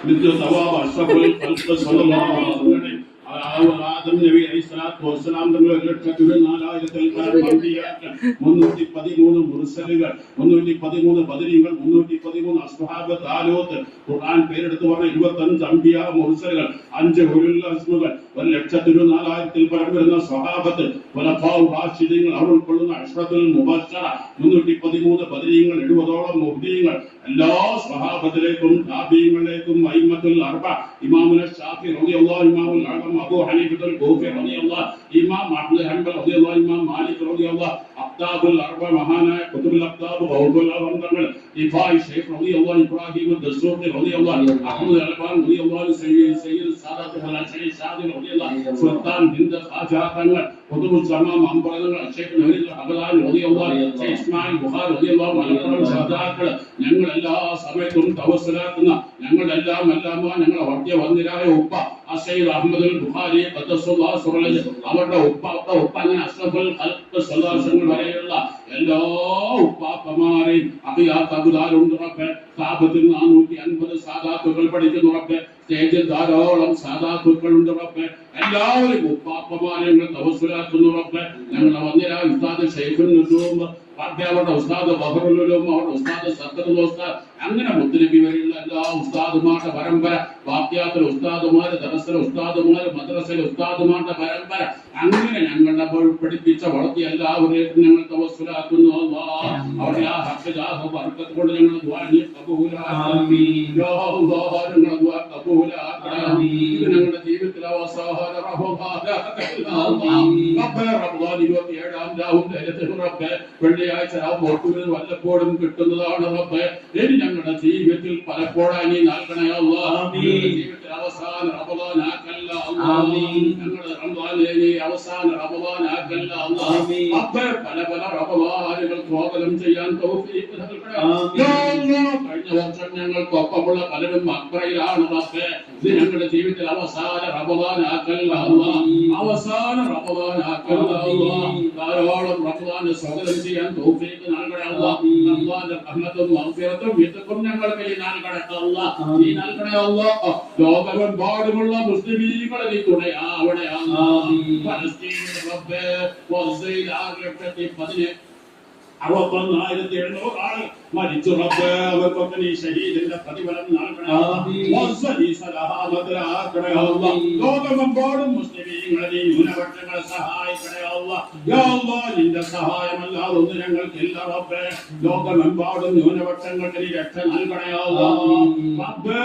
مثل ثواب أشرف الخلق صلى الله عليه وسلم ആദം നബി അലൈഹിസ്സലാത്തു വസ്സലാം തങ്ങൾ 1,04,313 മുർസലുകൾ, 313 ബദരീങ്ങൾ, 313 അസ്ഹാബ് താലൂത്ത്, ഖുർആൻ പേരെടുത്ത് പറഞ്ഞ 25 അംബിയ മുർസലുകൾ, 5 ഉലുൽ അസ്മുകൾ, 1,04,000 പരം വരുന്ന സ്വഹാബത്ത്, ഖുലഫാഉ റാഷിദീങ്ങൾ, അവർ ഉൾക്കൊള്ളുന്ന അഷ്റത്തുൽ മുബശ്ശറ, 313 ബദരീങ്ങൾ, 70ഓളം മുഹ്ദിയങ്ങൾ, എല്ലാ സ്വഹാബത്തിലേക്കും താബീങ്ങളിലേക്കും അയിമ്മത്തുൽ അർബ, ഇമാമുൽ ഷാഫി റളിയല്ലാഹു ഇമാമുൽ അഅ്ലം അബൂ ഹനീഫത്തുൽ കൂഫി റളിയല്ലാഹു, ഇമാം അഹ്മദ് ഹംബൽ റളിയല്ലാഹു, ഇമാം മാലിക് റളിയല്ലാഹു, അഖ്താബുൽ അർബ മഹാനായ ഖുതുബുൽ അഖ്താബ് ബൗദുൽ അവന്തങ്ങൾ, ഇഫായി ഷൈഖ് റളിയല്ലാഹു, ഇബ്രാഹിം ദസ്സൂഖി റളിയല്ലാഹു, അഹ്മദ് അൽബാൻ റളിയല്ലാഹു, സയ്യിദ് സാദത്ത് വൽ അശരി ഷാദി റളിയല്ലാഹു, സുൽത്താൻ ഹിന്ദ് ഖാജാ തങ്ങൾ, ഖുതുബുൽ സമാം അംബറങ്ങൾ, ഷൈഖ് നഹീൽ ഹബലാൻ റളിയല്ലാഹു, ഷൈഖ് ഇസ്മായിൽ ബുഖാരി റളിയല്ലാഹു, മലപ്പുറം ഷഹദാക്കൾ, ഞങ്ങൾ എല്ലാ സമയത്തും തവസ്സുലാക്കുന്ന ഞങ്ങളെല്ലാം ഞങ്ങളെ വദ്യ വന്ദിരായ ഉപ്പ അസയ്യിദ് അഹ്മദുൽ ബുഖാരി ഖദ്ദസുല്ലാഹു സുറഹു, അവരുടെ ഉപ്പ അങ്ങനെ അഷ്റഫുൽ ഖൽഖ് സല്ലല്ലാഹു വരെയുള്ള എല്ലാ ഉപ്പാപ്പമാരെയും അഖിയാത്ത് അബുദാലുണ്ട് റബ്ബേ, കാബത്തിൽ 450 സാദാത്തുകൾ പഠിക്കുന്നു റബ്ബേ, സ്റ്റേജിൽ ധാരാളം സാദാത്തുക്കൾ ഉണ്ട് റബ്ബേ, എല്ലാവരും ഉപ്പാപ്പമാരെ ഞങ്ങൾ തവസ്സുലാക്കുന്നു റബ്ബേ. ഞങ്ങളെ വന്ദിരായ ഉസ്താദ് ഷൈഖുൽ നുജൂം, അവരുടെ ഉസ്താദ് ബഹറുൽ ഉലൂം, അവരുടെ ഉസ്താദ് സഖറുൽ ഉസ്താദ്, അങ്ങനെ മുത്തുനബി വരെയുള്ള എല്ലാ ഉസ്താദുമാരുടെ പരമ്പര, വാക്യാത്തിലെ ഉസ്താദുമാര്, ദർസിലെ ഉസ്താദുമാര്, മദ്രസയിലെ ഉസ്താദുമാരുടെ പരമ്പര, അങ്ങനെ ഞങ്ങളുടെ പഠിപ്പിച്ച വളർത്തിയ എല്ലാവരെയും ഞങ്ങൾ തവസ്സുലാക്കുന്നു അല്ലാഹ്. അവരുടെ ആ ഹഖ് ജാഹ് ബർക്കത്ത് കൊണ്ട് ഞങ്ങൾ ദുആ കബൂലാക്കണമേ യാ അല്ലാഹ്, ഞങ്ങളുടെ ദുആ കബൂലാക്കണമേ. ഞങ്ങളുടെ ജീവിതത്തിൽ അവസാന റമദാൻ 27-ാം രാവും ലൈലത്തുൽ റബ്ബേ, വെള്ളിയാഴ്ച രാവും വല്ലപ്പോഴും കിട്ടുന്നതാണ് റബ്ബേ. ഇനി ഞങ്ങളുടെ ജീവിതത്തിൽ പലപ്പോഴായി നീ നൽകണേ അല്ലാഹ്. ജീവിതത്തിൽ അവസാന റമദാൻ ആക്കല്ല അല്ലാഹ്. ഞങ്ങളുടെ റമദാനിലെ നീ അവസാന റമദാൻ ആക്കല്ല അല്ലാഹ്. റബ്ബേ, പല റമദാനുകൾ സ്വാഗതം ചെയ്യാൻ തൗഫീഖ് നൽകണേ അല്ലാഹ്. കഴിഞ്ഞ വർഷം ഞങ്ങൾക്കൊപ്പമുള്ള പലരും മക്ബറയിലാണ് റബ്ബേ. ഇത് ഞങ്ങളുടെ ജീവിതത്തിൽ അവസാന റമദാൻ ആക്കല്ല അല്ലാഹ്. അവസാന റമദാൻ ആക്കല്ല അല്ലാഹ്. ധാരാളം റമദാനെ സ്വാഗതം ചെയ്യാൻ തൗഫീഖ് നൽകണേ അല്ലാഹ്. റമദാന്റെ റഹ്മത്തും മഗ്ഫിറത്തും ഇതുക്കും ഞങ്ങൾക്ക് നീ നൽകണേ അല്ലാഹ്. നീ നൽകണേ അല്ലാഹ്. ലോകമെമ്പാടുമുള്ള മുസ്ലിമീങ്ങളെ നീ തുണയാവണേ അല്ലാഹ്. ഫലസ്തീനിൽ റബ്ബേ ഗസയിൽ 6,17,700 ആളുകൾ മരിച്ചു റബ്ബേ. അവർക്കൊക്കെ നീ ഷഹീദിന്റെ പ്രതിഫലം നൽകണേ അല്ലാഹ്. ലോകമെമ്പാടും മുസ്ലിമീങ്ങളെ നീ ന്യൂനപക്ഷങ്ങളെ സഹായിക്കണേ അല്ലാഹ്. യാ അല്ലാഹ്, നിന്റെ സഹായമല്ലാതെ ഒന്നും ഞങ്ങൾക്കില്ല റബ്ബേ. ലോകമെമ്പാടും ന്യൂനപക്ഷങ്ങൾക്ക് നീ രക്ഷ നൽകണേ അല്ലാഹ്.